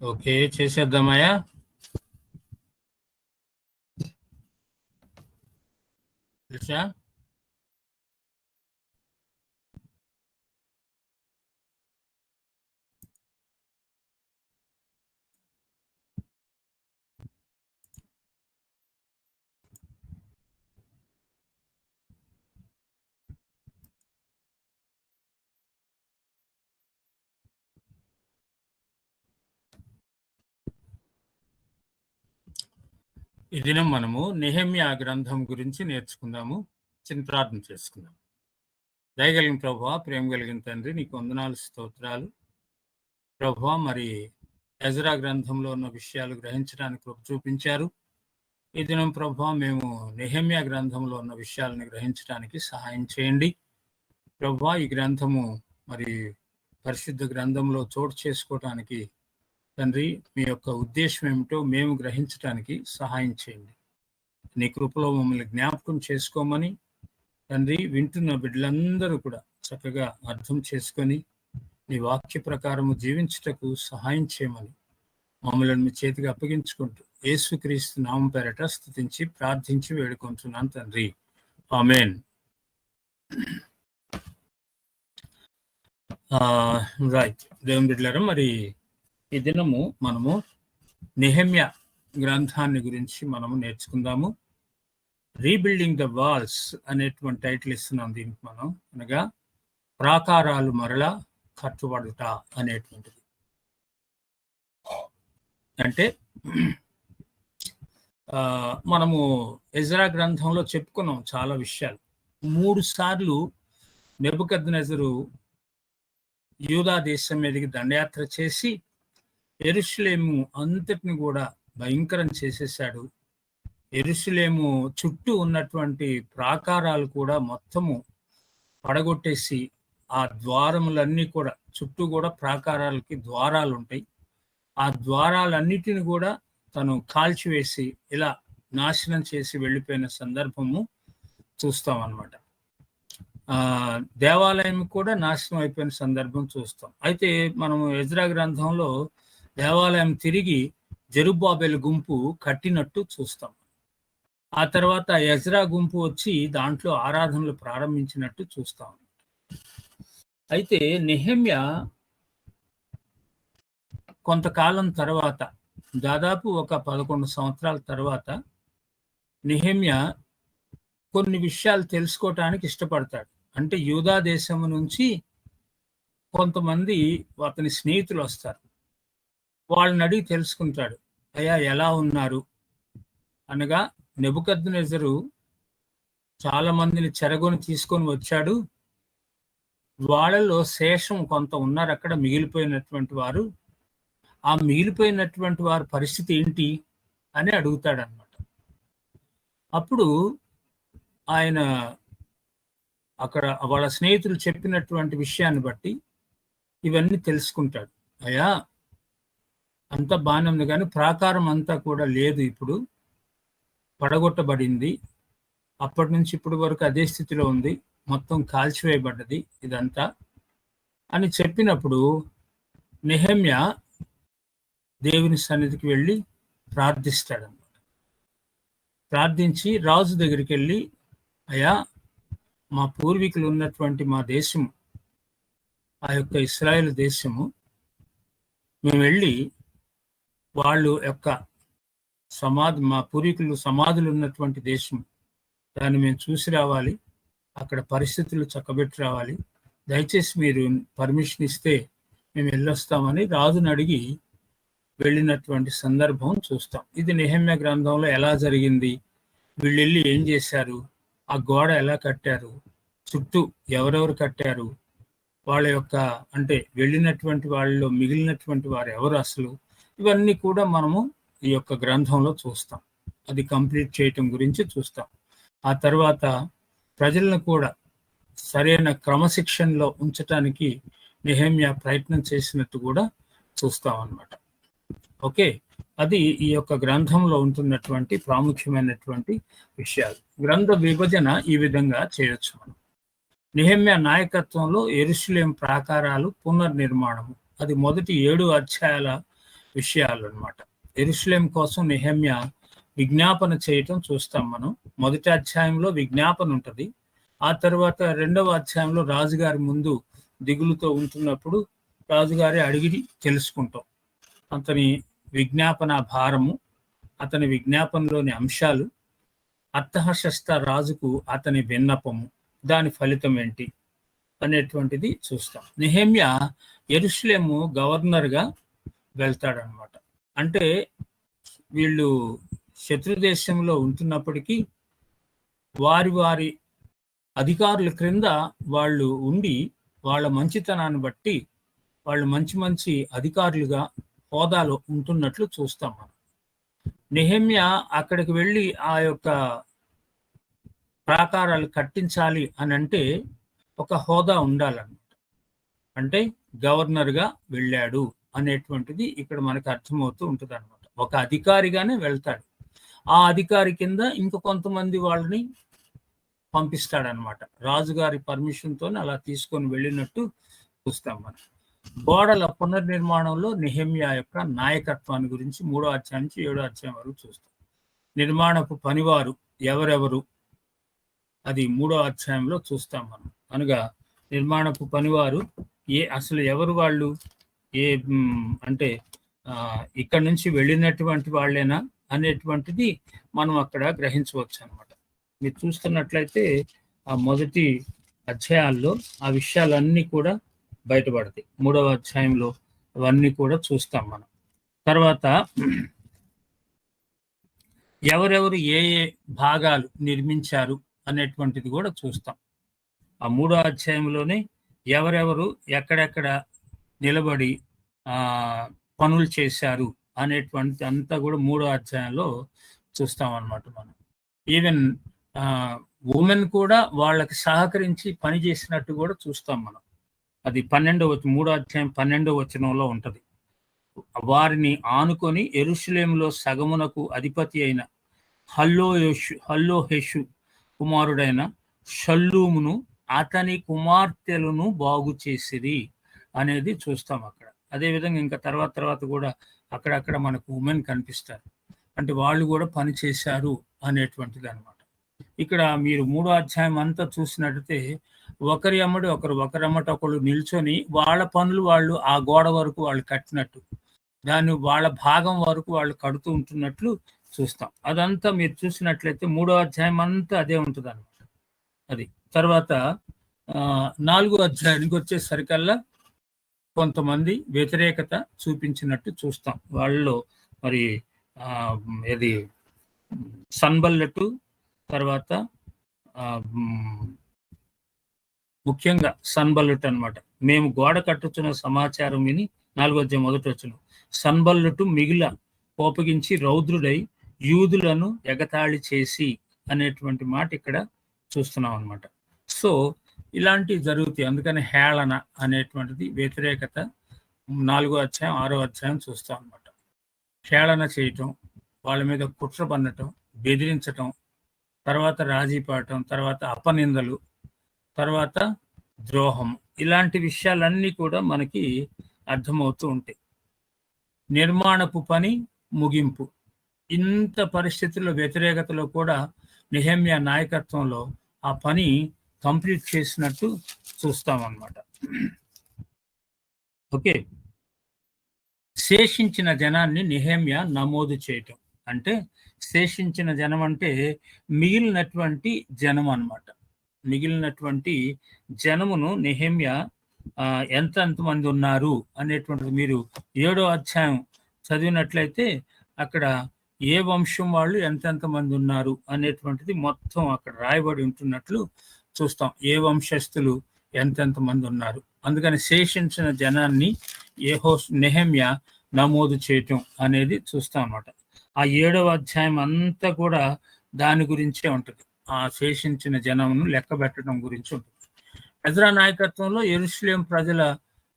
Okay, చేసేద్దామయ్యా. తెలుసా? ఈ దినం మనము నెహెమ్యా గ్రంథం గురించి నేర్చుకుందాము. చిన్న ప్రార్థన చేసుకుందాం. దయగలిగిన ప్రభువా, ప్రేమ కలిగిన తండ్రి, నీకు వందనాలు, స్తోత్రాలు. ప్రభువా, మరి ఎజ్రా గ్రంథంలో ఉన్న విషయాలు గ్రహించడానికి కృప చూపించారు. ఈ దినం ప్రభువా, మేము నెహెమ్యా గ్రంథంలో ఉన్న విషయాలను గ్రహించడానికి సహాయం చేయండి. ప్రభువా, ఈ గ్రంథము మరి పరిశుద్ధ గ్రంథంలో చోటు చేసుకోవటానికి తండ్రి, మీ యొక్క ఉద్దేశం ఏమిటో మేము గ్రహించడానికి సహాయం చేయండి. నీ కృపలో మమ్మల్ని జ్ఞాపకం చేసుకోమని తండ్రి, వింటున్న బిడ్డలందరూ కూడా చక్కగా అర్థం చేసుకొని నీ వాక్య ప్రకారము జీవించుటకు సహాయం చేయమని మమ్మల్ని మీ చేతికి అప్పగించుకుంటూ యేసుక్రీస్తు నామం పేరట స్తుతించి ప్రార్థించి వేడుకుంటున్నాను తండ్రి. ఆమేన్. రైట్, దేవుని బిడ్డలారా, మరి ఈ దినము మనము నెహెమ్యా గ్రంథాన్ని గురించి మనము నేర్చుకుందాము. రీబిల్డింగ్ ద వాల్స్ అనేటువంటి టైటిల్ ఇస్తున్నాం దీనికి మనం, అనగా ప్రాకారాలు మరలా కట్టుబడుట అనేటువంటిది. అంటే మనము ఎజ్రా గ్రంథంలో చెప్పుకున్నాం చాలా విషయాలు. 3 సార్లు నెబుకద్నెజరు యూదా దేశం మీదకి దండయాత్ర చేసి యెరూషలేము అంతటిని కూడా భయంకరం చేసేసాడు. యెరూషలేము చుట్టూ ఉన్నటువంటి ప్రాకారాలు కూడా మొత్తము పడగొట్టేసి ఆ ద్వారములన్నీ కూడా, చుట్టూ కూడా ప్రాకారాలకి ద్వారాలు ఉంటాయి, ఆ ద్వారాలన్నిటిని కూడా తను కాల్చివేసి ఇలా నాశనం చేసి వెళ్ళిపోయిన సందర్భము చూస్తాం అన్నమాట. దేవాలయం కూడా నాశనం అయిపోయిన సందర్భం చూస్తాం. అయితే మనము ఎజ్రా గ్రంథంలో దేవాలయం తిరిగి జెరుబ్బాబెలు గుంపు కట్టినట్టు చూస్తాం. ఆ తర్వాత ఎజ్రా గుంపు వచ్చి దాంట్లో ఆరాధనలు ప్రారంభించినట్టు చూస్తాం. అయితే నెహెమ్యా కొంతకాలం తర్వాత, దాదాపు ఒక 11 సంవత్సరాల తర్వాత నెహెమ్యా కొన్ని విషయాలు తెలుసుకోవటానికి ఇష్టపడతాడు. అంటే యూదా దేశం నుంచి కొంతమంది అతని స్నేహితులు వస్తారు. వాళ్ళని అడిగి తెలుసుకుంటాడు. అయ్యా, ఎలా ఉన్నారు అనగా, నెబుకద్నెజరు చాలా మందిని చెరగొని తీసుకొని వచ్చాడు, వాళ్ళలో శేషం కొంత ఉన్నారు అక్కడ, మిగిలిపోయినటువంటి వారు. ఆ మిగిలిపోయినటువంటి వారి పరిస్థితి ఏంటి అని అడుగుతాడు అన్నమాట. అప్పుడు ఆయన అక్కడ వాళ్ళ స్నేహితులు చెప్పినటువంటి విషయాన్ని బట్టి ఇవన్నీ తెలుసుకుంటాడు. అయ్యా, అంతా బాగానే ఉంది, కానీ ప్రాకారం అంతా కూడా లేదు, ఇప్పుడు పడగొట్టబడింది, అప్పటి నుంచి ఇప్పటి వరకు అదే స్థితిలో ఉంది, మొత్తం కాల్చివేయబడ్డది ఇదంతా అని చెప్పినప్పుడు నెహెమ్యా దేవుని సన్నిధికి వెళ్ళి ప్రార్థిస్తాడన్నమాట. ప్రార్థించి రాజు దగ్గరికి వెళ్ళి, అయ్యా, మా పూర్వీకులు ఉన్నటువంటి మా దేశము, ఆ యొక్క ఇశ్రాయేలు దేశము, మేము వెళ్ళి వాళ్ళు యొక్క మా పూర్వీకులు సమాధులు ఉన్నటువంటి దేశం, దాన్ని మేము చూసి రావాలి, అక్కడ పరిస్థితులు చక్కబెట్టి రావాలి, దయచేసి మీరు పర్మిషన్ ఇస్తే మేము వెళ్ళొస్తామని రాజుని అడిగి వెళ్ళినటువంటి సందర్భం చూస్తాం. ఇది నెహెమ్యా గ్రంథంలో ఎలా జరిగింది, వీళ్ళు వెళ్ళి ఏం చేశారు, ఆ గోడ ఎలా కట్టారు, చుట్టూ ఎవరెవరు కట్టారు, వాళ్ళ యొక్క అంటే వెళ్ళినటువంటి వాళ్ళలో మిగిలినటువంటి వారు ఎవరు అసలు, ఇవన్నీ కూడా మనము ఈ యొక్క గ్రంథంలో చూస్తాం. అది కంప్లీట్ చేయటం గురించి చూస్తాం. ఆ తర్వాత ప్రజలను కూడా సరైన క్రమశిక్షణలో ఉంచటానికి నెహెమ్యా ప్రయత్నం చేసినట్టు కూడా చూస్తాం అన్నమాట. ఓకే, అది ఈ యొక్క గ్రంథంలో ఉంటున్నటువంటి ప్రాముఖ్యమైనటువంటి విషయాలు. గ్రంథ విభజన ఈ విధంగా చేయొచ్చు మనం. నెహెమ్యా నాయకత్వంలో యెరూషలేము ప్రాకారాలు పునర్నిర్మాణము, అది మొదటి 7 అధ్యాయాల విషయాలు అన్నమాట. యెరూషలేం కోసం నెహెమ్యా విజ్ఞాపన చేయటం చూస్తాం మనం. మొదటి అధ్యాయంలో విజ్ఞాపన ఉంటుంది. ఆ తర్వాత 2వ అధ్యాయంలో రాజుగారి ముందు దిగులుతో ఉంటున్నప్పుడు రాజుగారి అడిగి తెలుసుకుంటాం అతని విజ్ఞాపన భారము, అతని విజ్ఞాపనలోని అంశాలు, అర్థహశస్త రాజుకు అతని విన్నపము, దాని ఫలితం ఏంటి అనేటువంటిది చూస్తాం. నెహెమ్యా యెరూషలేము గవర్నర్గా వెళ్తాడనమాట. అంటే వీళ్ళు శత్రుదేశంలో ఉంటున్నప్పటికీ వారి వారి అధికారుల క్రింద వాళ్ళు ఉండి వాళ్ళ మంచితనాన్ని బట్టి వాళ్ళు మంచి మంచి అధికారులుగా హోదాలో ఉంటున్నట్లు చూస్తాం మనం. నెహెమ్యా అక్కడికి వెళ్ళి ఆ యొక్క ప్రాకారాలు కట్టించాలి అని అంటే ఒక హోదా ఉండాలన్నమాట. అంటే గవర్నర్గా వెళ్ళాడు అనేటువంటిది ఇక్కడ మనకు అర్థమవుతూ ఉంటుంది అనమాట. ఒక అధికారిగానే వెళ్తాడు. ఆ అధికారి కింద ఇంక కొంతమంది వాళ్ళని పంపిస్తాడనమాట. రాజుగారి పర్మిషన్తో అలా తీసుకొని వెళ్ళినట్టు చూస్తాం మనం. గోడల పునర్నిర్మాణంలో నెహెమ్యా యొక్క నాయకత్వాన్ని గురించి 3వ అధ్యాయం నుంచి 7వ అధ్యాయం వరకు చూస్తాం. నిర్మాణపు పనివారు ఎవరెవరు, అది 3వ అధ్యాయంలో చూస్తాం మనం. అనగా నిర్మాణపు పనివారు అసలు ఎవరు వాళ్ళు, అంటే ఇక్కడ నుంచి వెళ్ళినటువంటి వాళ్ళేనా అనేటువంటిది మనం అక్కడ గ్రహించవచ్చు అనమాట. మీరు చూస్తున్నట్లయితే ఆ మొదటి అధ్యాయాల్లో ఆ విషయాలన్నీ కూడా బయటపడతాయి. 3వ అధ్యాయంలో అవన్నీ కూడా చూస్తాం మనం. తర్వాత ఎవరెవరు ఏ ఏ భాగాలు నిర్మించారు అనేటువంటిది కూడా చూస్తాం. ఆ 3వ అధ్యాయంలోనే ఎవరెవరు ఎక్కడెక్కడ నిలబడి పనులు చేశారు అనేటువంటి అంతా కూడా 3వ అధ్యాయంలో చూస్తాం అన్నమాట. మనం ఈవెన్ ఉమెన్ కూడా వాళ్ళకి సహకరించి పని చేసినట్టు కూడా చూస్తాం మనం. అది 3వ అధ్యాయం 12వ వచనంలో ఉంటది. వారిని ఆనుకొని యెరూషలేములో సగమునకు అధిపతి అయిన హల్లోహెషు కుమారుడైన షల్లూమును అతని కుమార్తెలను బాగు చేసిరి అనేది చూస్తాం అక్కడ. అదేవిధంగా ఇంకా తర్వాత కూడా అక్కడక్కడ మనకు ఉమెన్ కనిపిస్తారు. అంటే వాళ్ళు కూడా పని చేశారు అనేటువంటిది అనమాట. ఇక్కడ మీరు 3వ అధ్యాయం అంతా చూసినట్టయితే ఒకరి అమ్మటి ఒకరు నిల్చొని వాళ్ళ పనులు వాళ్ళు ఆ గోడ వరకు వాళ్ళు కట్టినట్టు, దాన్ని వాళ్ళ భాగం వరకు వాళ్ళు కడుతూ ఉంటున్నట్లు చూస్తాం. అదంతా మీరు చూసినట్లయితే 3వ అధ్యాయం అంతా అదే ఉంటుంది అనమాట. అది తర్వాత 4వ అధ్యాయానికి వచ్చేసరికల్లా కొంతమంది వ్యతిరేకత చూపించినట్టు చూస్తాం. వాళ్ళలో మరి ఇది సన్బల్లెటు, తర్వాత ముఖ్యంగా సన్బల్లెట్ అనమాట. మేము గోడ కట్టుచున్న సమాచారం విని 4వ అధ్యాయం 1వ వచనం, సన్బల్లెటు మిగిల కోపగించి రౌద్రుడై యూదులను ఎగతాళి చేసి అనేటువంటి మాట ఇక్కడ చూస్తున్నాం అనమాట. సో ఇలాంటివి జరుగుతాయి. అందుకని హేళన అనేటువంటిది వ్యతిరేకత 4వ అధ్యాయం 6వ అధ్యాయం చూస్తాం అనమాట. హేళన చేయటం, వాళ్ళ మీద కుట్ర పన్నటం, బెదిరించటం, తర్వాత రాజీ పడటం, తర్వాత అపనిందలు, తర్వాత ద్రోహం, ఇలాంటి విషయాలన్నీ కూడా మనకి అర్థమవుతూ ఉంటాయి. నిర్మాణపు పని ముగింపు, ఇంత పరిస్థితుల్లో వ్యతిరేకతలో కూడా నెహెమ్యా నాయకత్వంలో ఆ పని కంప్లీట్ చేసినట్టు చూస్తామన్నమాట. ఓకే, శేషించిన జనాన్ని నెహెమ్యా నమోదు చేయటం. అంటే శేషించిన జనం అంటే మిగిలినటువంటి జనం అన్నమాట. మిగిలినటువంటి జనమును నెహెమ్యా ఎంతమంది ఉన్నారు అనేటువంటిది మీరు 7వ అధ్యాయం చదివినట్లయితే అక్కడ ఏ వంశం వాళ్ళు ఎంతమంది ఉన్నారు అనేటువంటిది మొత్తం అక్కడ రాయబడి ఉంటున్నట్లు చూస్తాం. ఏ వంశస్థులు ఎంతమంది ఉన్నారు. అందుకని శేషించిన జనాన్ని నెహెమ్యా నమోదు చేయటం అనేది చూస్తాం అన్నమాట. ఆ 7వ అధ్యాయం అంతా కూడా దాని గురించే ఉంటుంది. ఆ శేషించిన జనమును లెక్క పెట్టడం గురించి ఉంటుంది. ఎజ్రా నాయకత్వంలో యెరూషలేం ప్రజల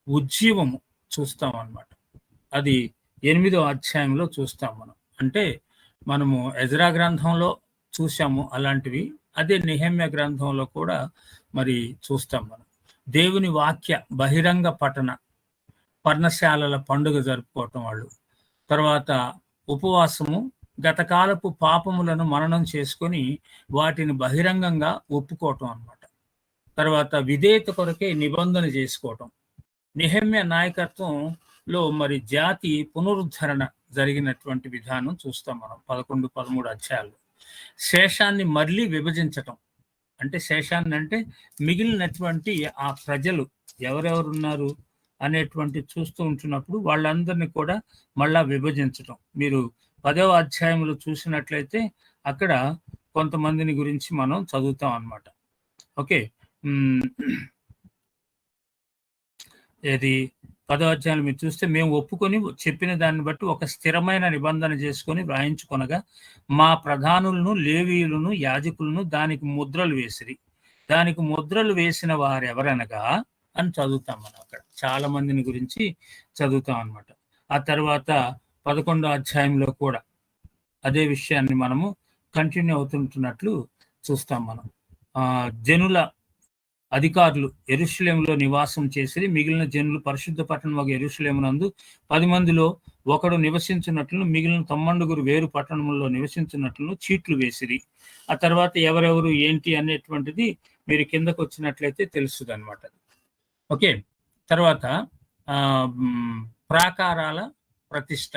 ఉజ్జీవము చూస్తాం అన్నమాట. అది 8వ అధ్యాయంలో చూస్తాం మనం. అంటే మనము ఎజ్రా గ్రంథంలో చూసాము అలాంటివి, అదే నెహెమ్యా గ్రంథంలో కూడా మరి చూస్తాం మనం. దేవుని వాక్య బహిరంగ పఠన పర్ణశాలల పండుగ జరుపుకోవటం, వాళ్ళు తర్వాత ఉపవాసము, గతకాలపు పాపములను మననం చేసుకొని వాటిని బహిరంగంగా ఒప్పుకోవటం అన్నమాట. తర్వాత విధేయత కొరకే నిబంధన చేసుకోవటం. నెహెమ్యా నాయకత్వంలో మరి జాతి పునరుద్ధరణ జరిగినటువంటి విధానం చూస్తాం మనం 11-13 అధ్యాయాలు. శేషాన్ని మళ్ళీ విభజించటం, అంటే శేషాన్ని అంటే మిగిలినటువంటి ఆ ప్రజలు ఎవరెవరున్నారు అనేటువంటి చూస్తూ ఉంటున్నప్పుడు వాళ్ళందరినీ కూడా మళ్ళా విభజించటం. మీరు 10వ అధ్యాయంలో చూసినట్లయితే అక్కడ కొంతమందిని గురించి మనం చదువుతాం అన్నమాట. ఓకే, ఏది 10వ అధ్యాయం మీరు చూస్తే, మేము ఒప్పుకొని చెప్పిన దాన్ని బట్టి ఒక స్థిరమైన నిబంధన చేసుకొని వ్రాయించుకొనగా మా ప్రధానులను, లేవీయులను, యాజకులను దానికి ముద్రలు వేసిరి. దానికి ముద్రలు వేసిన వారెవరనగా అని చదువుతాం మనం. అక్కడ చాలా మందిని గురించి చదువుతాం అన్నమాట. ఆ తర్వాత 11వ అధ్యాయంలో కూడా అదే విషయాన్ని మనము కంటిన్యూ అవుతుంటున్నట్లు చూస్తాం మనం. జనుల అధికారులు యెరూషలేములో నివాసం చేసి మిగిలిన జనులు పరిశుద్ధ పట్టణం యెరూషలేమునందు 10 మందిలో ఒకడు నివసించినట్లు మిగిలిన 90 వేరు పట్టణంలో నివసించినట్లు చీట్లు వేసిరి. ఆ తర్వాత ఎవరెవరు ఏంటి అనేటువంటిది మీరు కిందకు వచ్చినట్లయితే తెలుస్తుంది అనమాట. ఓకే, తర్వాత ప్రాకారాల ప్రతిష్ట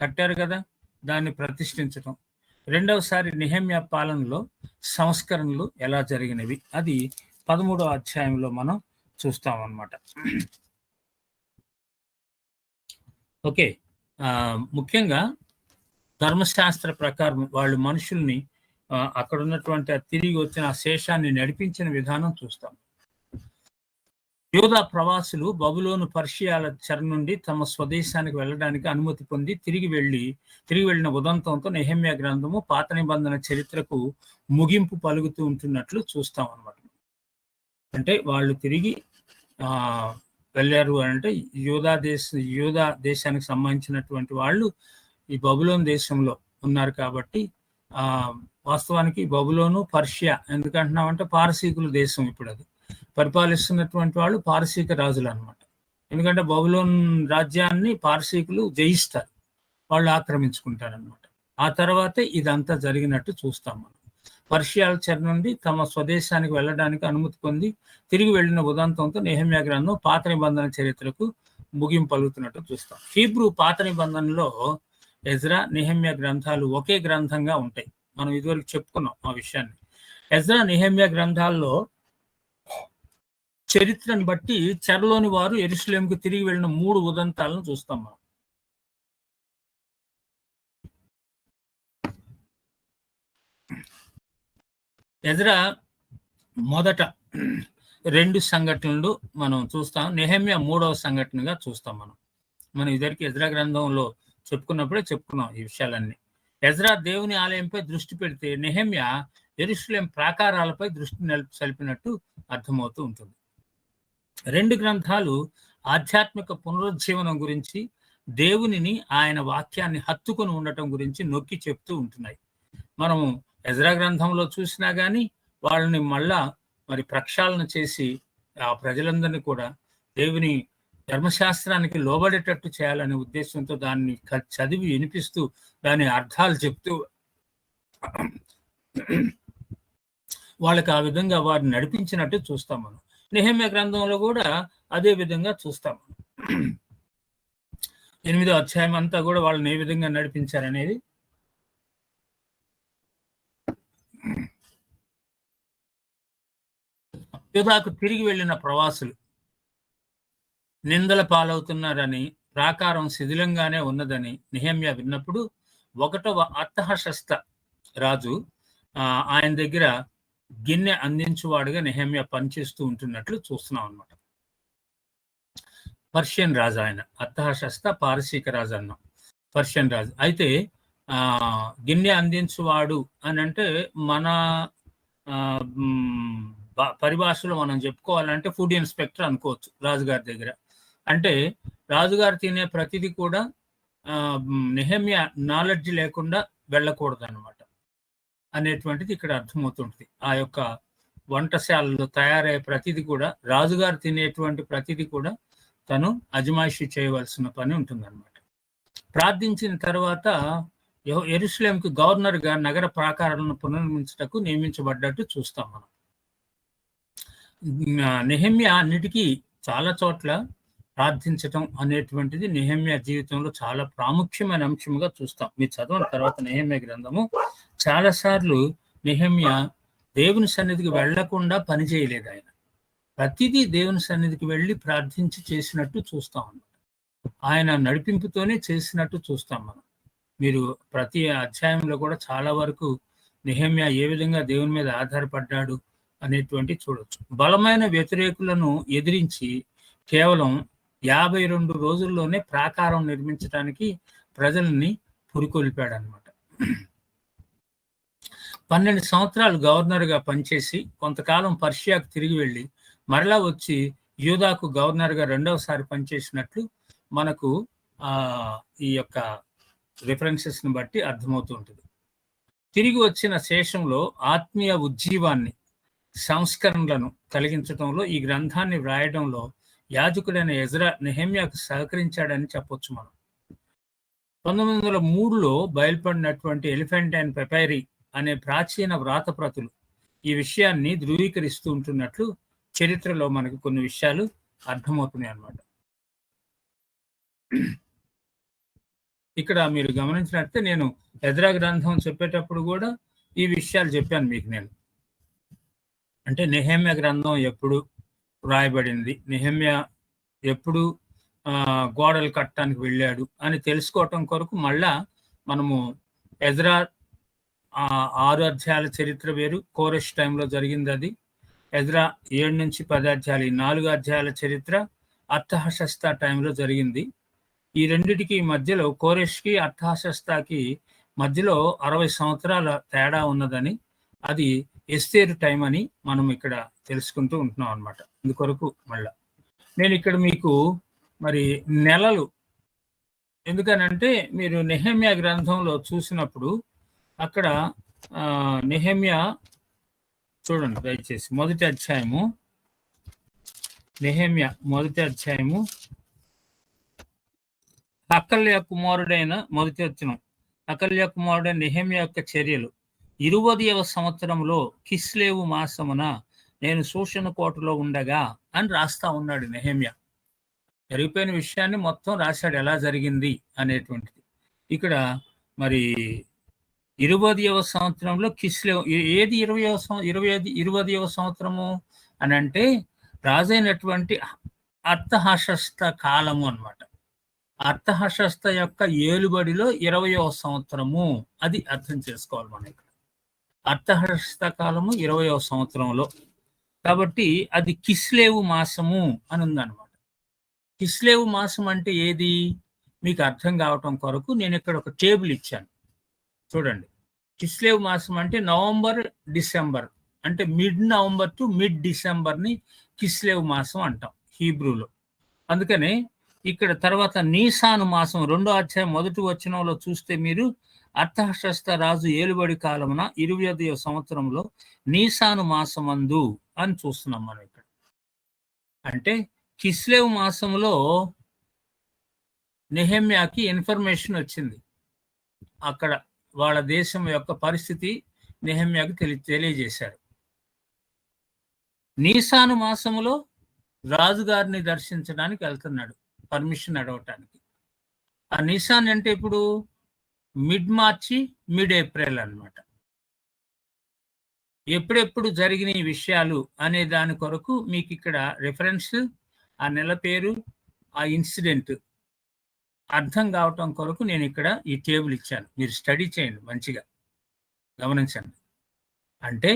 కట్టారు కదా, దాన్ని ప్రతిష్ఠించటం. రెండవసారి నెహెమ్యా పాలనలో సంస్కరణలు ఎలా జరిగినవి అది 13వ అధ్యాయంలో మనం చూస్తాం అన్నమాట. ఓకే, ముఖ్యంగా ధర్మశాస్త్ర ప్రకారం వాళ్ళు మనుషుల్ని అక్కడ ఉన్నటువంటి తిరిగి వచ్చిన ఆ శేషాన్ని నడిపించిన విధానం చూస్తాం. యూదా ప్రవాసులు బబులోను పర్షియాల చెర నుండి తమ స్వదేశానికి వెళ్ళడానికి అనుమతి పొంది తిరిగి వెళ్ళిన ఉదంతంతో నెహెమ్యా గ్రంథము పాత నిబంధన చరిత్రకు ముగింపు పలుకుతూ ఉంటున్నట్లు చూస్తాం అన్నమాట. అంటే వాళ్ళు తిరిగి వెళ్ళారు అంటే యూదా దేశానికి సంబంధించినటువంటి వాళ్ళు ఈ బబులోను దేశంలో ఉన్నారు కాబట్టి వాస్తవానికి బబులోను, పర్షియా ఎందుకంటున్నామంటే పారసీకుల దేశం ఇప్పుడు అది పరిపాలిస్తున్నటువంటి వాళ్ళు పారసీక రాజులు అన్నమాట. ఎందుకంటే బబులోన్ రాజ్యాన్ని పారసీకులు జయిస్తారు, వాళ్ళు ఆక్రమించుకుంటారనమాట. ఆ తర్వాతే ఇదంతా జరిగినట్టు చూస్తాం మనం. పర్షియాల చెర నుండి తమ స్వదేశానికి వెళ్ళడానికి అనుమతి పొంది తిరిగి వెళ్ళిన ఉదంతంతో నెహెమ్యా గ్రంథం పాత నిబంధన చరిత్రకు ముగింపు పలుకుతున్నట్టు చూస్తాం. హీబ్రూ పాత నిబంధనలో ఎజ్రా, నెహెమ్యా గ్రంథాలు ఒకే గ్రంథంగా ఉంటాయి. మనం ఇదివరకు చెప్పుకున్నాం ఆ విషయాన్ని. ఎజ్రా, నెహెమ్యా గ్రంథాల్లో చరిత్రను బట్టి చెరలోని వారు యెరూషలేముకు తిరిగి వెళ్ళిన 3 ఉదంతాలను చూస్తాం మనం. ఎజ్రా మొదట 2 సంఘటనలు మనం చూస్తాం. నెహెమ్యా 3వ సంఘటనగా చూస్తాం మనం ఇద్దరికి ఎజ్రా గ్రంథంలో చెప్పుకున్నాం ఈ విషయాలన్నీ. ఎజ్రా దేవుని ఆలయంపై దృష్టి పెడితే నెహెమ్యా యెరూషలేం ప్రాకారాలపై దృష్టి సలిపినట్టు అర్థమవుతూ ఉంటుంది. 2 గ్రంథాలు ఆధ్యాత్మిక పునరుజ్జీవనం గురించి, దేవునిని ఆయన వాక్యాన్ని హత్తుకొని ఉండటం గురించి నొక్కి చెప్తూ ఉంటున్నాయి. మనము ఎజ్రా గ్రంథంలో చూసినా కానీ వాళ్ళని మళ్ళా మరి ప్రక్షాళన చేసి ఆ ప్రజలందరినీ కూడా దేవుని ధర్మశాస్త్రానికి లోబడేటట్టు చేయాలనే ఉద్దేశంతో దాన్ని చదివి వినిపిస్తూ దాని అర్థాలు చెప్తూ వాళ్ళకి ఆ విధంగా వారిని నడిపించినట్టు చూస్తాం మనం. నెహెమ్యా గ్రంథంలో కూడా అదే విధంగా చూస్తాం. 8వ అధ్యాయం అంతా కూడా వాళ్ళని ఏ విధంగా నడిపించారనేది యూదాకు తిరిగి వెళ్ళిన ప్రవాసులు నిందల పాలవుతున్నారని, ప్రాకారం శిథిలంగానే ఉన్నదని నెహెమ్యా విన్నప్పుడు 1వ అర్తహషస్త రాజు ఆయన దగ్గర గిన్నె అందించువాడుగా నెహెమ్యా పనిచేస్తూ ఉంటున్నట్లు చూస్తున్నాం అన్నమాట. పర్షియన్ రాజు ఆయన. అర్తహషస్త పారసీక రాజు అన్నాం, పర్షియన్ రాజు. అయితే గిన్నె అందించువాడు అని అంటే మన పరిభాషలో మనం చెప్పుకోవాలంటే ఫుడ్ ఇన్స్పెక్టర్ అనుకోవచ్చు రాజుగారి దగ్గర. అంటే రాజుగారు తినే ప్రతిదీ కూడా నెహెమ్యా నాలెడ్జ్ లేకుండా వెళ్ళకూడదు అనమాట అనేటువంటిది ఇక్కడ అర్థమవుతుంటుంది. ఆ యొక్క వంటశాలలో తయారయ్యే ప్రతిదీ కూడా, రాజుగారు తినేటువంటి ప్రతిదీ కూడా తను అజమాయిషీ చేయవలసిన పని ఉంటుందన్నమాట. ప్రార్థించిన తర్వాత యెరూషలేముకు గవర్నర్గా నగర ప్రాకారాలను పునర్నిర్మించుటకు నియమించబడ్డట్టు చూస్తాం మనం. నెహెమ్యా అన్నిటికీ చాలా చోట్ల ప్రార్థించటం అనేటువంటిది నెహెమ్యా జీవితంలో చాలా ప్రాముఖ్యమైన అంశంగా చూస్తాం. మీరు చదవని తర్వాత నెహెమ్యా గ్రంథము చాలాసార్లు నెహెమ్యా దేవుని సన్నిధికి వెళ్లకుండా పని చేయలేదు. ఆయన ప్రతిదీ దేవుని సన్నిధికి వెళ్ళి ప్రార్థించి చేసినట్టు చూస్తాం అన్నమాట. ఆయన నడిపింపుతోనే చేసినట్టు చూస్తాం మనం. మీరు ప్రతి అధ్యాయంలో కూడా చాలా వరకు నెహెమ్యా ఏ విధంగా దేవుని మీద ఆధారపడ్డాడు అనేటువంటి చూడొచ్చు. బలమైన వ్యతిరేకులను ఎదిరించి కేవలం 52 రోజుల్లోనే ప్రాకారం నిర్మించడానికి ప్రజల్ని పురికొల్పాడు అనమాట. 12 సంవత్సరాలు గవర్నర్గా పనిచేసి కొంతకాలం పర్షియాకు తిరిగి వెళ్ళి మరలా వచ్చి యూదాకు గవర్నర్గా రెండవసారి పనిచేసినట్లు మనకు ఈ యొక్క రిఫరెన్సెస్ని బట్టి అర్థమవుతూ ఉంటుంది. తిరిగి వచ్చిన శేషంలో ఆత్మీయ ఉజ్జీవాన్ని, సంస్కరణలను కలిగించడంలో ఈ గ్రంథాన్ని వ్రాయడంలో యాజకుడైన ఎజ్రా నెహెమ్యాకు సహకరించాడని చెప్పొచ్చు మనం. 1903లో బయలుపడినటువంటి ఎలిఫెంటైన్ పెపైరీ అనే ప్రాచీన వ్రాతప్రతులు ఈ విషయాన్ని ధృవీకరిస్తూ ఉంటున్నట్లు చరిత్రలో మనకు కొన్ని విషయాలు అర్థమవుతున్నాయి అన్నమాట. ఇక్కడ మీరు గమనించినట్లయితే నేను ఎజ్రా గ్రంథం చెప్పేటప్పుడు కూడా ఈ విషయాలు చెప్పాను మీకు. నేను అంటే నెహెమ్యా గ్రంథం ఎప్పుడు రాయబడింది, నెహెమ్యా ఎప్పుడు గోడలు కట్టడానికి వెళ్ళాడు అని తెలుసుకోవటం కొరకు మళ్ళా మనము ఎజ్రా 6 అధ్యాయాల చరిత్ర వేరు, కోరెష్ టైంలో జరిగింది అది. ఎజ్రా 7 నుంచి 10 అధ్యాయాలు, 4 అధ్యాయాల చరిత్ర అర్థహషస్త టైంలో జరిగింది. ఈ రెండిటికి మధ్యలో, కోరెష్కి అర్థహషస్తాకి మధ్యలో 60 సంవత్సరాల తేడా ఉన్నదని, అది ఎస్తేరు టైం అని మనం ఇక్కడ తెలుసుకుంటూ ఉంటున్నాం అనమాట. అందుకొరకు మళ్ళా నేను ఇక్కడ మీకు మరి నెలలు, ఎందుకనంటే మీరు నెహెమ్యా గ్రంథంలో చూసినప్పుడు అక్కడ నెహెమ్యా చూడండి దయచేసి, మొదటి అధ్యాయము, నెహెమ్యా మొదటి అధ్యాయము, అకల్య కుమారుడైన మొదటి వచనం, అకల్య కుమారుడైన నెహెమ్యా యొక్క చర్యలు. 20వ సంవత్సరంలో కిస్లేవు మాసమున నేను శోషణ కోటలో ఉండగా అని రాస్తా ఉన్నాడు నెహెమ్యా. జరిగిపోయిన విషయాన్ని మొత్తం రాశాడు, ఎలా జరిగింది అనేటువంటిది. ఇక్కడ మరి 20వ సంవత్సరంలో కిస్లేవు, ఏది 20వ సంవత్సరము అని అంటే రాజైనటువంటి అర్థహషస్త కాలము అన్నమాట. అర్థహషస్త యొక్క ఏలుబడిలో 20వ సంవత్సరము, అది అర్థం చేసుకోవాలి మనం ఇక్కడ. అర్థహషస్త కాలము 20వ సంవత్సరంలో, కాబట్టి అది కిస్లేవు మాసము అని ఉందన్నమాట. కిస్లేవు మాసం అంటే ఏది మీకు అర్థం కావటం కొరకు నేను ఇక్కడ ఒక టేబుల్ ఇచ్చాను చూడండి. కిస్లేవు మాసం అంటే నవంబర్ డిసెంబర్, అంటే మిడ్ నవంబర్ టు మిడ్ డిసెంబర్ని కిస్లేవు మాసం అంటాం హీబ్రూలో. అందుకనే ఇక్కడ తర్వాత నీసాను మాసం 2వ అధ్యాయం 1వ వచనంలో చూస్తే మీరు అర్థహషస్త రాజు ఏలుబడి కాలమున 20వ సంవత్సరంలో నీసాను మాసమందు అని చూస్తున్నాం మనం ఇక్కడ. అంటే కిస్లేవు మాసంలో నెహెమ్యాకి ఇన్ఫర్మేషన్ వచ్చింది. అక్కడ వాళ్ళ దేశం యొక్క పరిస్థితి నెహెమ్యాకి తెలియజేశారు. నీసాను మాసములో రాజుగారిని దర్శించడానికి వెళ్తున్నాడు, పర్మిషన్ అడగటానికి. ఆ నీసాన్ అంటే ఇప్పుడు మిడ్ మార్చి మిడ్ ఏప్రిల్ అన్నమాట. ఎప్పుడెప్పుడు జరిగిన ఈ విషయాలు అనే దాని కొరకు మీకు ఇక్కడ రిఫరెన్స్, ఆ నెల పేరు, ఆ ఇన్సిడెంట్ అర్థం కావటం కొరకు నేను ఇక్కడ ఈ టేబుల్ ఇచ్చాను. మీరు స్టడీ చేయండి, మంచిగా గమనించండి. అంటే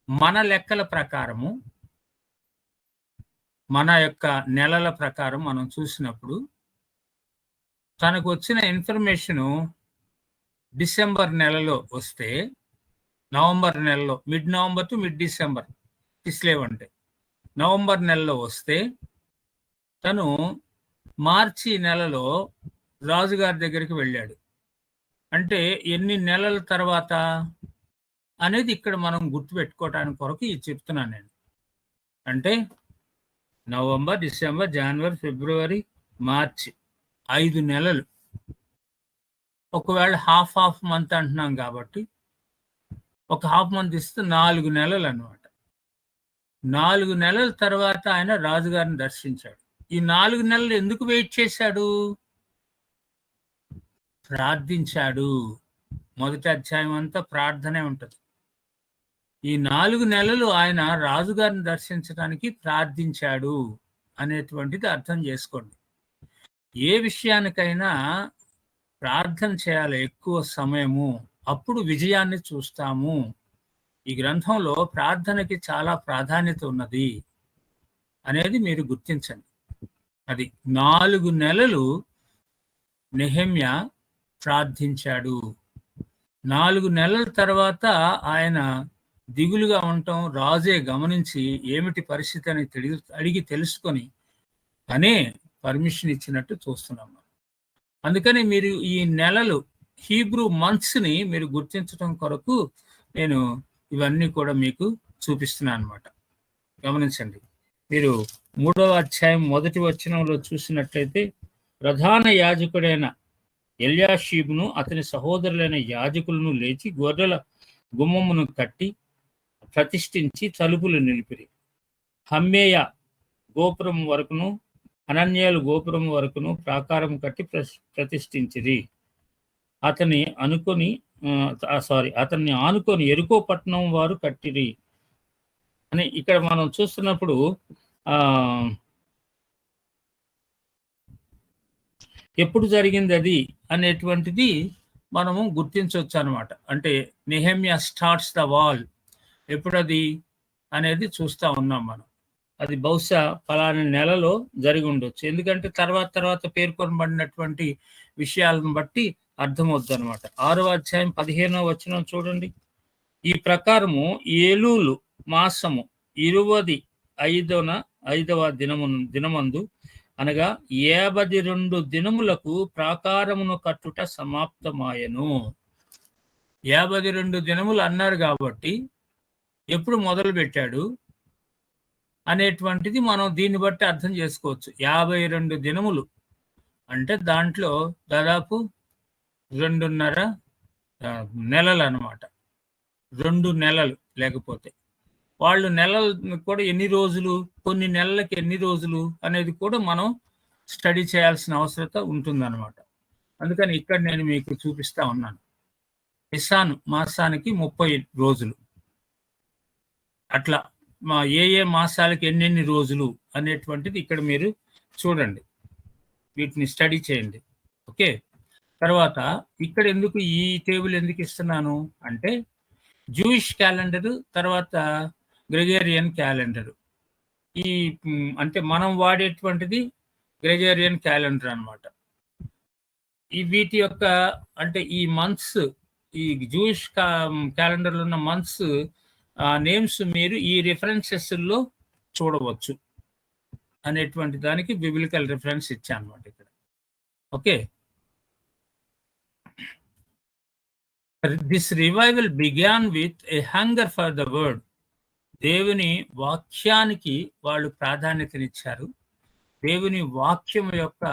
మన లెక్కల ప్రకారము, మన యొక్క నెలల ప్రకారం మనం చూసినప్పుడు తనకు వచ్చిన ఇన్ఫర్మేషను డిసెంబర్ నెలలో వస్తే, నవంబర్ నెలలో, mid November to mid December Kislev అంటే నవంబర్ నెలలో వస్తే, తను మార్చి నెలలో రాజుగారి దగ్గరికి వెళ్ళాడు. అంటే ఎన్ని నెలల తర్వాత అనేది ఇక్కడ మనం గుర్తుపెట్టుకోవటానికి కొరకు ఇది చెప్తున్నాను నేను. అంటే నవంబర్, డిసెంబర్, జనవరి, ఫిబ్రవరి, మార్చి 5 నెలలు. ఒకవేళ హాఫ్ మంత్ అంటున్నాం కాబట్టి ఒక హాఫ్ మంత్ ఇస్తే 4 నెలలు అన్నమాట. 4 నెలల తర్వాత ఆయన రాజుగారిని దర్శించాడు. ఈ 4 నెలలు ఎందుకు వెయిట్ చేశాడు? ప్రార్థించాడు. మొదటి అధ్యాయం అంతా ప్రార్థనే ఉంటది. ఈ 4 నెలలు ఆయన రాజుగారిని దర్శించడానికి ప్రార్థించాడు అనేటువంటిది అర్థం చేసుకోండి. ఏ విషయానికైనా ప్రార్థన చేయాలి ఎక్కువ సమయము, అప్పుడు విజయాన్ని చూస్తాము. ఈ గ్రంథంలో ప్రార్థనకి చాలా ప్రాధాన్యత ఉన్నది అనేది మీరు గుర్తించండి. అది 4 నెలలు నెహెమ్యా ప్రార్థించాడు. 4 నెలల తర్వాత ఆయన దిగులుగా ఉండటం రాజే గమనించి ఏమిటి పరిస్థితి అని అడిగి తెలుసుకొని అనే పర్మిషన్ ఇచ్చినట్టు చూస్తున్నాం. అందుకని మీరు ఈ నెలలు హీబ్రూ మంత్స్ని మీరు గుర్తించడం కొరకు నేను ఇవన్నీ కూడా మీకు చూపిస్తున్నాను అన్నమాట. గమనించండి. మీరు 3వ అధ్యాయం 1వ వచనంలో చూసినట్లయితే ప్రధాన యాజకుడైన ఎల్యాషీబును అతని సహోదరులైన యాజకులను లేచి గొర్రెల గుమ్మమును కట్టి ప్రతిష్ఠించి తలుపులు నిలిపిరి. హమ్మేయ గోపురం వరకును అనన్యాలు గోపురం వరకును ప్రాకారం కట్టి ప్రతిష్ఠించిరి. అతన్ని ఆనుకొని ఎరుకో పట్టణం వారు కట్టిరి అని ఇక్కడ మనం చూస్తున్నప్పుడు ఎప్పుడు జరిగింది అది అనేటువంటిది మనము గుర్తించవచ్చు అనమాట. అంటే నెహెమ్యా స్టార్ట్స్ ద వాల్ ఎప్పుడది అనేది చూస్తూ ఉన్నాం మనం. అది బహుశా ఫలానా నెలలో జరిగి ఉండొచ్చు. ఎందుకంటే తర్వాత పేర్కొనబడినటువంటి విషయాలను బట్టి అర్థమవుతుంది అనమాట. 6వ అధ్యాయం 15వ వచనం చూడండి. ఈ ప్రకారము ఏలూలు మాసము 25వ దినమందు అనగా 52 దినములకు ప్రాకారమును కట్టుట సమాప్తమాయను. 52 దినములు అన్నారు కాబట్టి ఎప్పుడు మొదలు పెట్టాడు అనేటువంటిది మనం దీన్ని బట్టి అర్థం చేసుకోవచ్చు. 52 దినములు అంటే దాంట్లో దాదాపు 2.5 నెలలు అన్నమాట. 2 నెలలు. లేకపోతే వాళ్ళు నెలలు కూడా ఎన్ని రోజులు, కొన్ని నెలలకి ఎన్ని రోజులు అనేది కూడా మనం స్టడీ చేయాల్సిన అవసరం ఉంటుందన్నమాట. అందుకని ఇక్కడ నేను మీకు చూపిస్తా ఉన్నాను. నిసాన్ మాసానికి 30 రోజులు. అట్లా ఏ మాసాలకి ఎన్నెన్ని రోజులు అనేటువంటిది ఇక్కడ మీరు చూడండి, వీటిని స్టడీ చేయండి. ఓకే. తర్వాత ఇక్కడ ఎందుకు ఈ టేబుల్ ఎందుకు ఇస్తున్నాను అంటే జూయిష్ క్యాలెండరు, తర్వాత గ్రెగేరియన్ క్యాలెండరు. ఈ అంటే మనం వాడేటువంటిది గ్రెగేరియన్ క్యాలెండర్ అన్నమాట. ఈ వీటి యొక్క అంటే ఈ మంత్స్, ఈ జూయిష్ క్యాలెండర్లో ఉన్న మంత్స్ నేమ్స్ మీరు ఈ రిఫరెన్సెస్లో చూడవచ్చు అనేటువంటి దానికి బిబ్లికల్ రిఫరెన్స్ ఇచ్చాను అన్నమాట ఇక్కడ. Okay. This revival began with a hunger for the word. దేవుని వాక్యానికి వాళ్ళు ప్రాధాన్యతనిచ్చారు. దేవుని వాక్యం యొక్క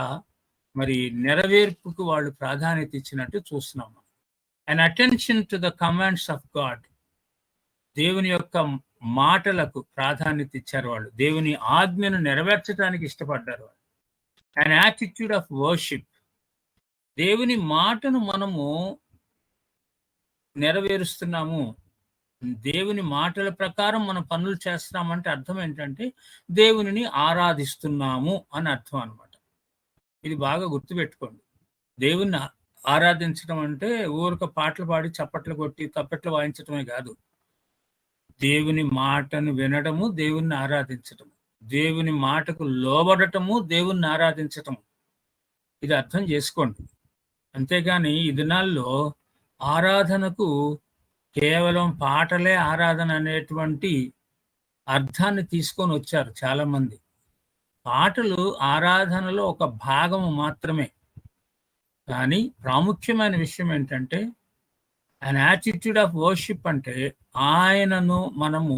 మరి నెరవేర్పుకు వాళ్ళు ప్రాధాన్యత ఇచ్చినట్టు చూస్తున్నాము. And attention to the commands of God. దేవుని యొక్క మాటలకు ప్రాధాన్యత ఇచ్చారు వాళ్ళు. దేవుని ఆజ్ఞను నెరవేర్చడానికి ఇష్టపడ్డారు వాళ్ళు. And attitude of worship. దేవుని మాటను మనము నెరవేరుస్తున్నాము, దేవుని మాటల ప్రకారం మనం పనులు చేస్తున్నామంటే అర్థం ఏంటంటే దేవునిని ఆరాధిస్తున్నాము అని అర్థం అన్నమాట. ఇది బాగా గుర్తుపెట్టుకోండి. దేవుణ్ణి ఆరాధించడం అంటే ఊరిక పాటలు పాడి చప్పట్లు కొట్టి తప్పట్లు వాయించడమే కాదు. దేవుని మాటను వినడము దేవుణ్ణి ఆరాధించటము, దేవుని మాటకు లోబడటము దేవుణ్ణి ఆరాధించటం. ఇది అర్థం చేసుకోండి. అంతేగాని ఈ దినాల్లో ఆరాధనకు కేవలం పాటలే ఆరాధన అనేటువంటి అర్థాన్ని తీసుకొని వచ్చారు చాలామంది. పాటలు ఆరాధనలో ఒక భాగము మాత్రమే. కానీ ప్రాముఖ్యమైన విషయం ఏంటంటే అన్ యాటిట్యూడ్ ఆఫ్ వర్షిప్ అంటే ఆయనను మనము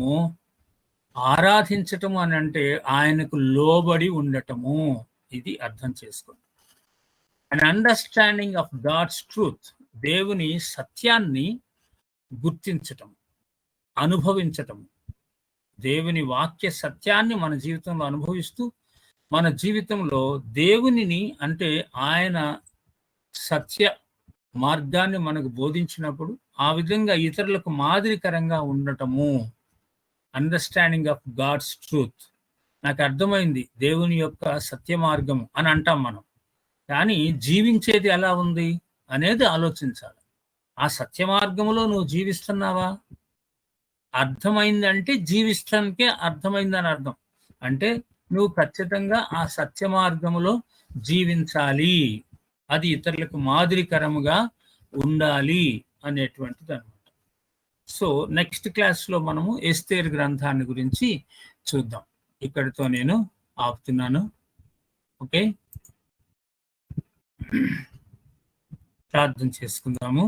ఆరాధించటము అని అంటే ఆయనకు లోబడి ఉండటము. ఇది అర్థం చేసుకోండి. An understanding of God's truth, దేవుని సత్యాన్ని గుర్తించటం, అనుభవించటం, దేవుని వాక్య సత్యాన్ని మన జీవితంలో అనుభవిస్తూ, మన జీవితంలో దేవునిని అంటే ఆయన సత్య మార్గాన్ని మనకు బోధించినప్పుడు ఆ విధంగా ఇతరులకు మాదిరికరంగా ఉండటము. Understanding of God's truth. నాకు అర్థమైంది దేవుని యొక్క సత్య మార్గం అని అంటాం మనం. కానీ జీవించేది ఎలా ఉంది అనేది ఆలోచించాలి. ఆ సత్య మార్గంలో నువ్వు జీవిస్తున్నావా? అర్థమైందంటే జీవిస్తానికే అర్థమైందని అర్థం. అంటే నువ్వు ఖచ్చితంగా ఆ సత్య మార్గములో జీవించాలి. అది ఇతరులకు మాదిరికరముగా ఉండాలి అనేటువంటిది అనమాట. సో నెక్స్ట్ క్లాస్లో మనము ఎస్తేరు గ్రంథాన్ని గురించి చూద్దాం. ఇక్కడితో నేను ఆపుతున్నాను. ఓకే, ప్రార్థన చేసుకుందాము.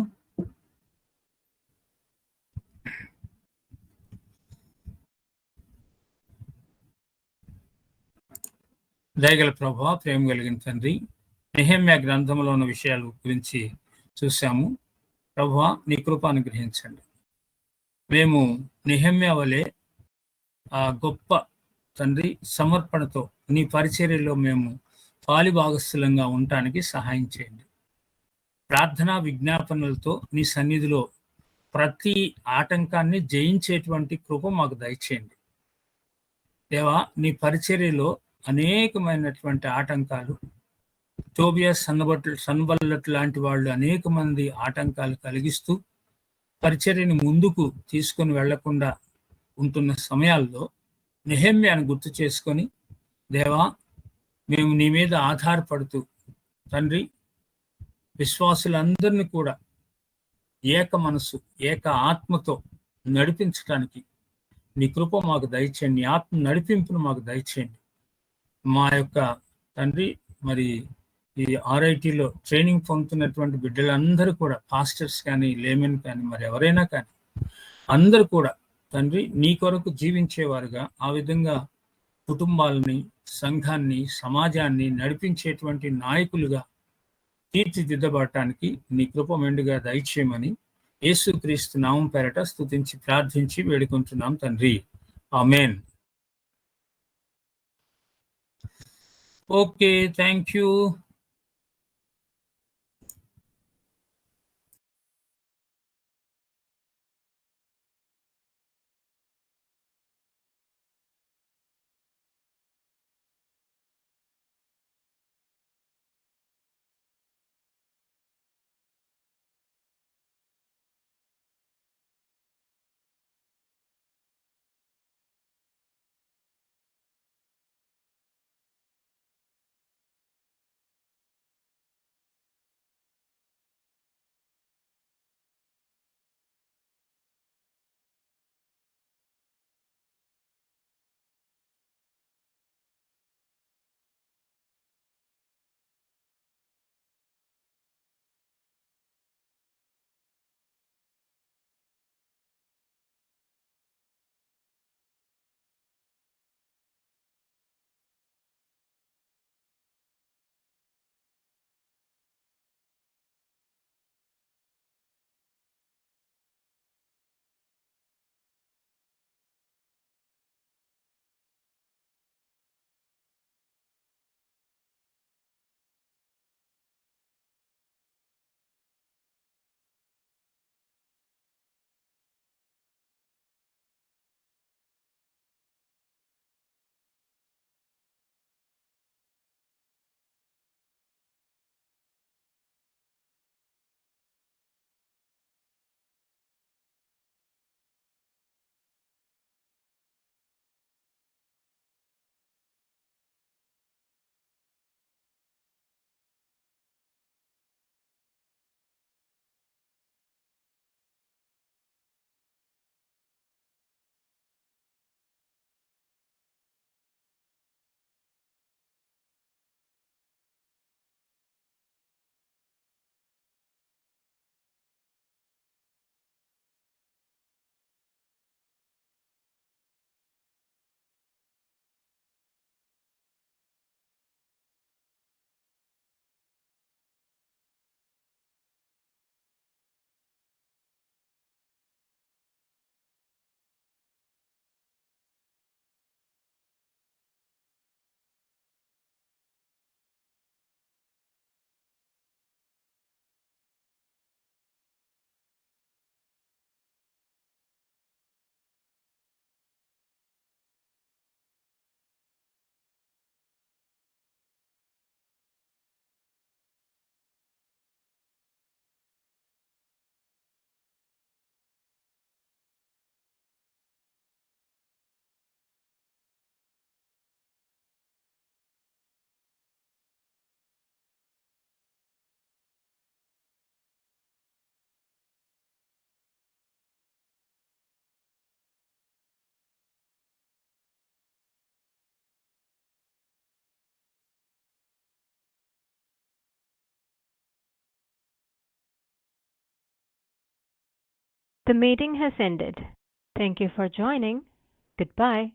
దయగల ప్రభువా, ప్రేమ కలిగిన తండ్రి, నెహెమ్యా గ్రంథంలో ఉన్న విషయాల గురించి చూసాము. ప్రభువా, నీ కృప అనుగ్రహించండి. మేము నెహెమ్యా వలె ఆ గొప్ప తండ్రి సమర్పణతో నీ పరిచర్యలో మేము పాలిభాగస్థులంగా ఉండటానికి సహాయం చేయండి. ప్రార్థనా విజ్ఞాపనలతో నీ సన్నిధిలో ప్రతి ఆటంకాన్ని జయించేటువంటి కృప మాకు దయచేయండి. దేవా, నీ పరిచర్యలో అనేకమైనటువంటి ఆటంకాలు, టోబియా సన్బల్లట్ లాంటి వాళ్ళు అనేక మంది ఆటంకాలు కలిగిస్తూ పరిచర్యని ముందుకు తీసుకొని వెళ్లకుండా ఉంటున్న సమయాల్లో నెహెమ్యాను గుర్తు చేసుకొని, దేవా, మేము నీ మీద ఆధారపడుతూ తండ్రి విశ్వాసులందరినీ కూడా ఏక మనసు, ఏక ఆత్మతో నడిపించడానికి నీ కృప మాకు దయచేయండి. నీ ఆత్మ నడిపింపును మాకు దయచేయండి. మా యొక్క తండ్రి మరి ఈ ఆర్ఐటీలో ట్రైనింగ్ పొందుతున్నటువంటి బిడ్డలందరూ కూడా, పాస్టర్స్ కానీ, లేమెన్ కానీ, మరి ఎవరైనా కానీ, అందరూ కూడా తండ్రి నీ కొరకు జీవించేవారుగా, ఆ విధంగా కుటుంబాలని, సంఘాన్ని, సమాజాన్ని నడిపించేటువంటి నాయకులుగా తీర్చిదిద్దబడటానికి నీ కృప మెండుగా దయచేయమని యేసుక్రీస్తు నామం పేరట స్తుతించి ప్రార్థించి వేడుకుంటున్నాం తండ్రి. Amen. Okay, thank you. The meeting has ended. Thank you for joining. Goodbye.